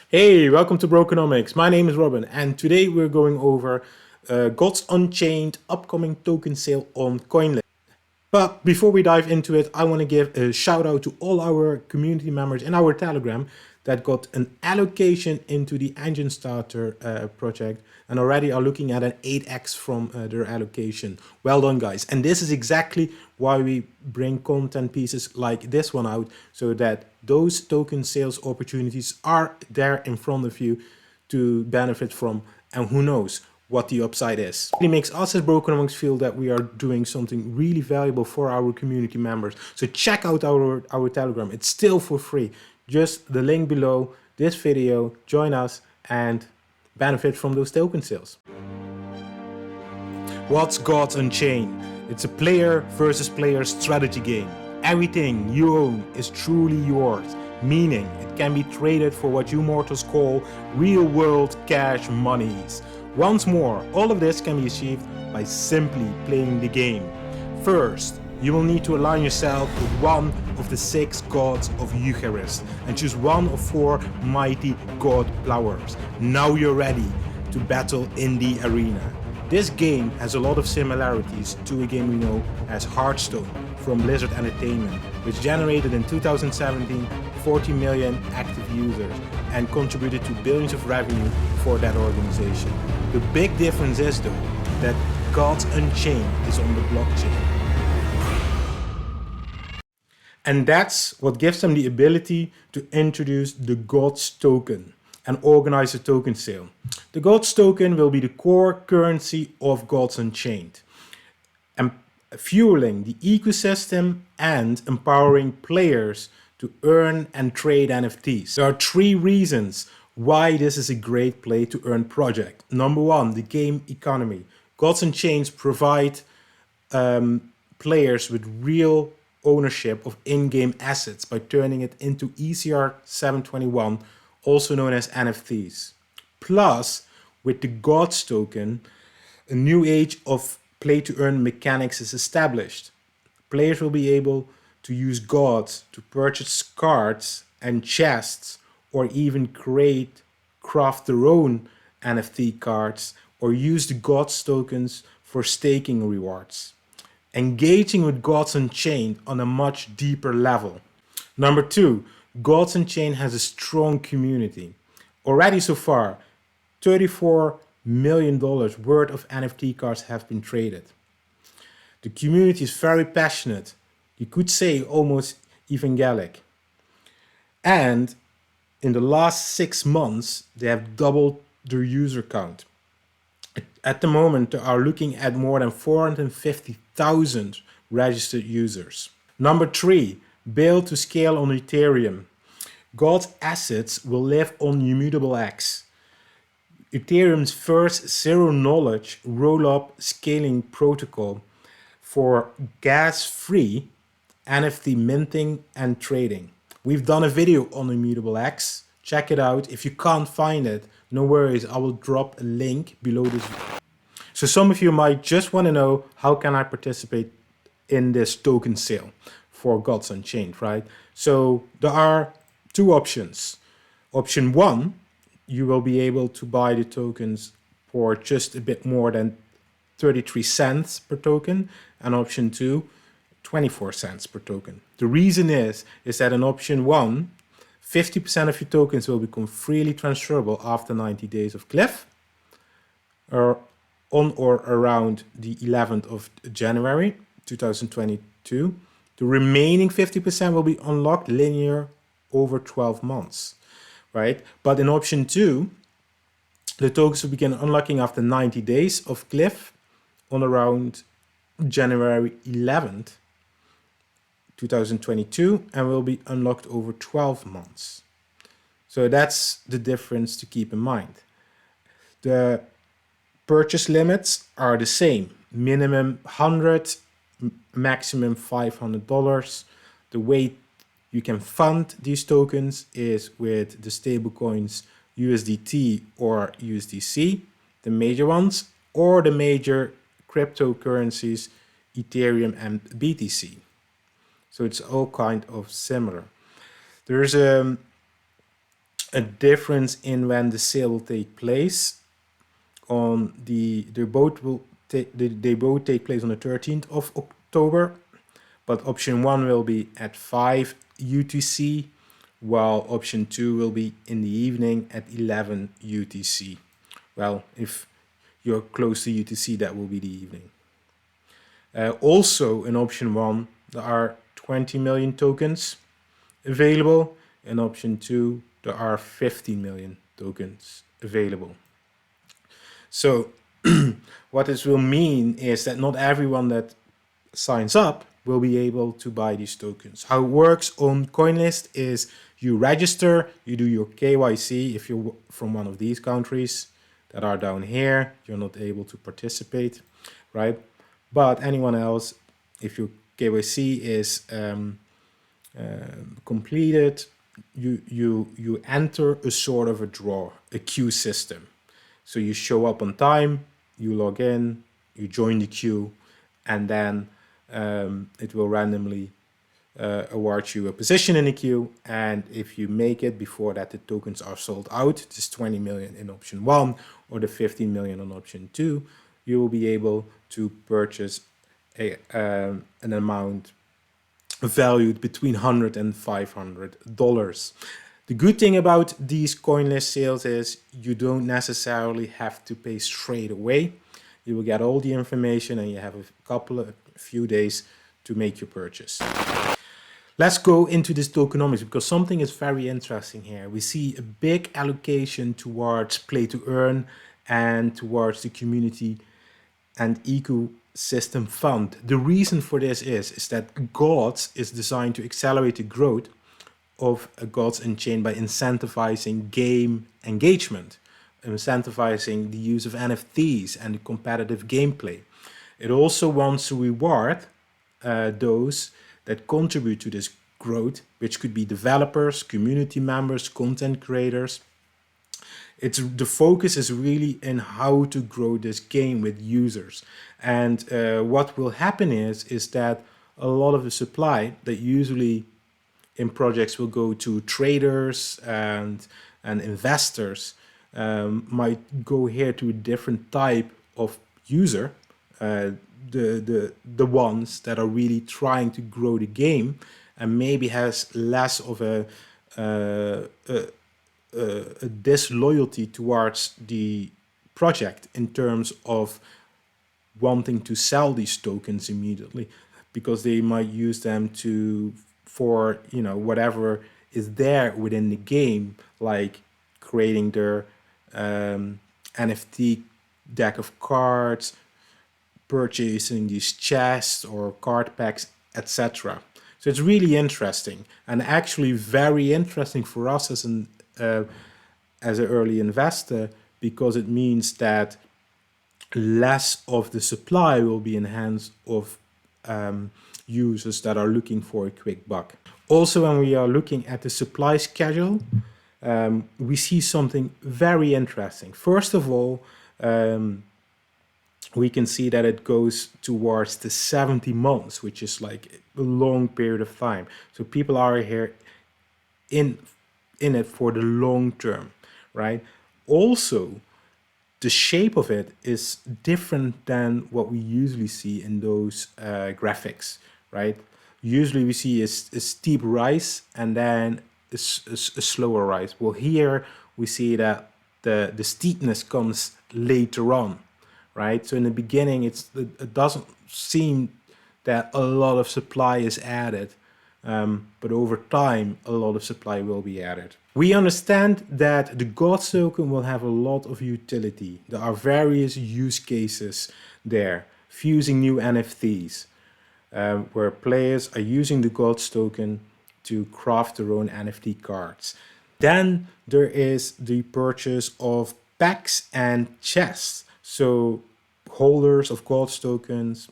Hey, welcome to Brokenomics. My name is Robin, and today we're going over God's Unchained upcoming token sale on Coinlist. But before we dive into it, I want to give a shout out to all our community members in our Telegram that got an allocation into the engine starter project and already are looking at an 8x from their allocation. Well done, guys. And this is exactly why we bring content pieces like this one out, so that those token sales opportunities are there in front of you to benefit from. And who knows what the upside is. It makes us as Brokenomics feel that we are doing something really valuable for our community members. So check out our Telegram. It's still for free. Just the link below this video. Join us and benefit from those token sales. What's Gods Unchained? It's a player versus player strategy game. Everything you own is truly yours, meaning it can be traded for what you mortals call real-world cash monies. Once more, all of this can be achieved by simply playing the game. First, you will need to align yourself with one of the 6 gods of Eucharist and choose one of 4 mighty god flowers. Now you're ready to battle in the arena. This game has a lot of similarities to a game we know as Hearthstone from Blizzard Entertainment, which generated in 2017 40 million active users and contributed to billions of revenue for that organization. The big difference is though that Gods Unchained is on the blockchain. And that's what gives them the ability to introduce the Gods token and organize a token sale. The Gods token will be the core currency of Gods Unchained, and fueling the ecosystem and empowering players to earn and trade NFTs. There are 3 reasons why this is a great play to earn project. Number 1, the game economy. Gods Unchained provide players with real ownership of in-game assets by turning it into ECR 721, also known as NFTs. Plus, with the Gods token, a new age of play-to-earn mechanics is established. Players will be able to use gods to purchase cards and chests, or even craft their own NFT cards, or use the gods tokens for staking rewards, engaging with Gods Unchained on a much deeper level. Number 2, Gods Unchained has a strong community. Already so far, $34 million worth of NFT cards have been traded. The community is very passionate, you could say almost evangelic. And in the last 6 months, they have doubled their user count. At the moment, they are looking at more than 450,000 registered users. Number 3, build to scale on Ethereum. God's assets will live on Immutable X, Ethereum's first zero-knowledge roll-up scaling protocol for gas-free NFT minting and trading. We've done a video on Immutable X. Check it out. If you can't find it, no worries. I will drop a link below this video. So some of you might just want to know, how can I participate in this token sale for Gods Unchained, right? So there are 2 options. Option 1, you will be able to buy the tokens for just a bit more than 33 cents per token, and option 2, 24 cents per token. The reason is that in option 1, 50% of your tokens will become freely transferable after 90 days of cliff, or on or around the 11th of January 2022. The remaining 50% will be unlocked linear over 12 months, right? But in option 2, the tokens will begin unlocking after 90 days of cliff on around January 11th, 2022, and will be unlocked over 12 months. So that's the difference to keep in mind. The purchase limits are the same, minimum $100, maximum $500. The way you can fund these tokens is with the stablecoins USDT or USDC, the major ones, or the major cryptocurrencies Ethereum and BTC. So it's all kind of similar. There's a a difference in when the sale will take place. They both take place on the 13th of October, but option 1 will be at 5 UTC, while option 2 will be in the evening at 11 UTC. Well, if you're close to UTC, that will be the evening. Also in option 1, there are 20 million tokens available. In option 2, there are 15 million tokens available. So what this will mean is that not everyone that signs up will be able to buy these tokens. How it works on Coinlist is you register, you do your KYC. If you're from one of these countries that are down here, you're not able to participate, right? But anyone else, if your KYC is completed, you enter a sort of a draw, a queue system. So you show up on time, you log in, you join the queue, and then it will randomly award you a position in the queue. And if you make it before that the tokens are sold out, this 20 million in option 1 or the 15 million on option 2, you will be able to purchase an amount valued between $100 and $500. The good thing about these Coinlist sales is you don't necessarily have to pay straight away. You will get all the information and you have a few days to make your purchase. Let's go into this tokenomics because something is very interesting here. We see a big allocation towards play to earn and towards the community and ecosystem fund. The reason for this is that Gods is designed to accelerate the growth of Gods Unchained by incentivizing game engagement, incentivizing the use of NFTs and the competitive gameplay. It also wants to reward those that contribute to this growth, which could be developers, community members, content creators. The focus is really in how to grow this game with users. And what will happen is that a lot of the supply that usually in projects will go to traders and investors might go here to a different type of user, the ones that are really trying to grow the game and maybe has less of a disloyalty towards the project in terms of wanting to sell these tokens immediately, because they might use them for whatever is there within the game, like creating their NFT deck of cards, purchasing these chests or card packs, etc. So it's really interesting, and actually very interesting for us as an early investor, because it means that less of the supply will be in hands of users that are looking for a quick buck. Also, when we are looking at the supply schedule, we see something very interesting. First of all, we can see that it goes towards the 70 months, which is like a long period of time. So people are here in it for the long term, right? Also, the shape of it is different than what we usually see in those graphics, right? Usually we see a steep rise and then a slower rise. Well, here we see that the steepness comes later on, right? So in the beginning, it doesn't seem that a lot of supply is added, but over time, a lot of supply will be added. We understand that the Gods token will have a lot of utility. There are various use cases there, fusing new NFTs, where players are using the Gods token to craft their own NFT cards. Then there is the purchase of packs and chests. So holders of Gods tokens,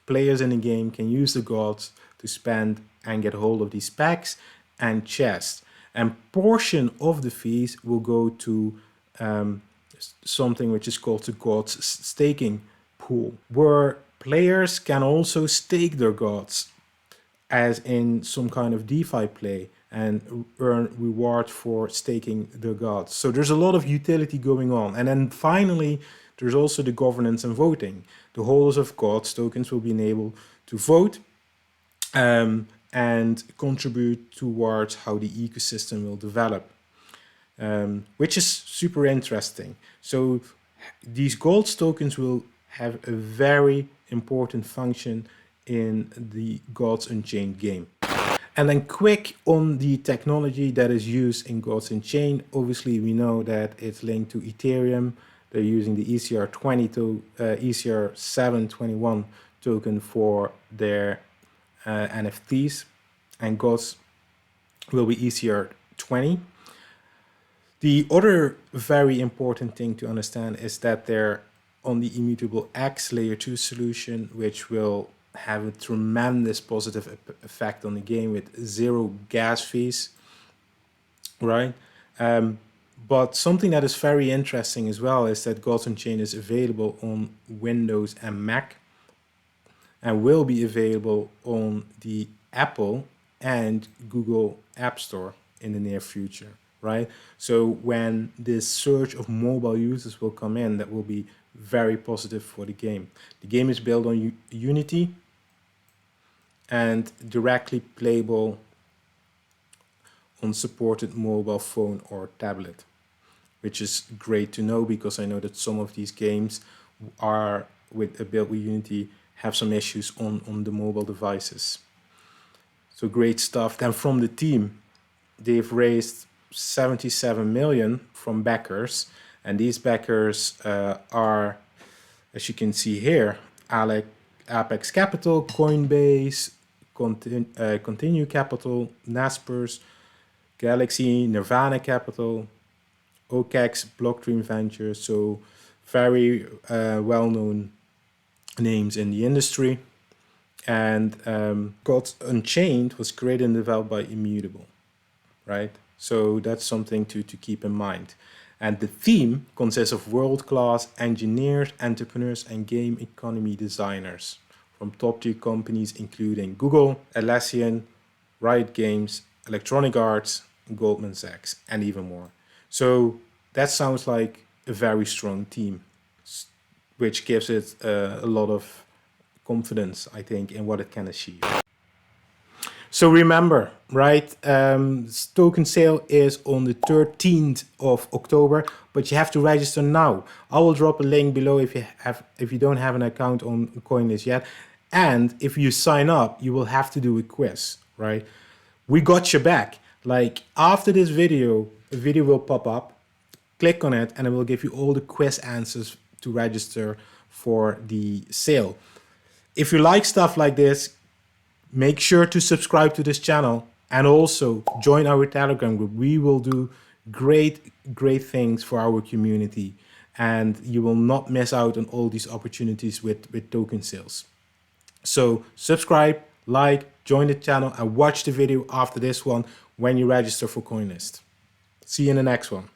players in the game can use the Gods to spend and get hold of these packs and chests. And portion of the fees will go to something which is called the Gods staking pool, where players can also stake their Gods as in some kind of DeFi play, and earn reward for staking their gods. So there's a lot of utility going on. And then finally, there's also the governance and voting. The holders of gods tokens will be able to vote and contribute towards how the ecosystem will develop, which is super interesting. So these gold tokens will have a very important function in the Gods Unchained game. And then quick on the technology that is used in Gods Unchained. Obviously, we know that it's linked to Ethereum. They're using the ECR20 to ECR721 token for their NFTs, and Gods will be ECR20. The other very important thing to understand is that they're on the Immutable X layer 2 solution, which will have a tremendous positive effect on the game with 0 gas fees, right? But something that is very interesting as well is that Gods Unchained is available on Windows and Mac, and will be available on the Apple and Google App Store in the near future, right? So when this surge of mobile users will come in, that will be very positive for the game. The game is built on Unity and directly playable on supported mobile phone or tablet, which is great to know, because I know that some of these games are built with Unity have some issues on the mobile devices. So great stuff. Then from the team, they've raised 77 million from backers, and these backers are, as you can see here, Apex Capital, Coinbase, Continue Capital, Naspers, Galaxy, Nirvana Capital, OKEX, Blockstream Ventures. So very well-known names in the industry. And Gods Unchained was created and developed by Immutable, right? So that's something to keep in mind. And the team consists of world-class engineers, entrepreneurs, and game economy designers from top-tier companies including Google, Atlassian, Riot Games, Electronic Arts, Goldman Sachs, and even more. So that sounds like a very strong team, which gives it a lot of confidence, I think, in what it can achieve. So remember, right, token sale is on the 13th of October, but you have to register now. I will drop a link below if you don't have an account on Coinlist yet. And if you sign up, you will have to do a quiz, right? We got your back. Like after this video, a video will pop up. Click on it and it will give you all the quiz answers to register for the sale. If you like stuff like this, make sure to subscribe to this channel and also join our Telegram group. We will do great things for our community, and you will not miss out on all these opportunities with token sales. So subscribe, like, join the channel, and watch the video after this one when you register for Coinlist. See you in the next one.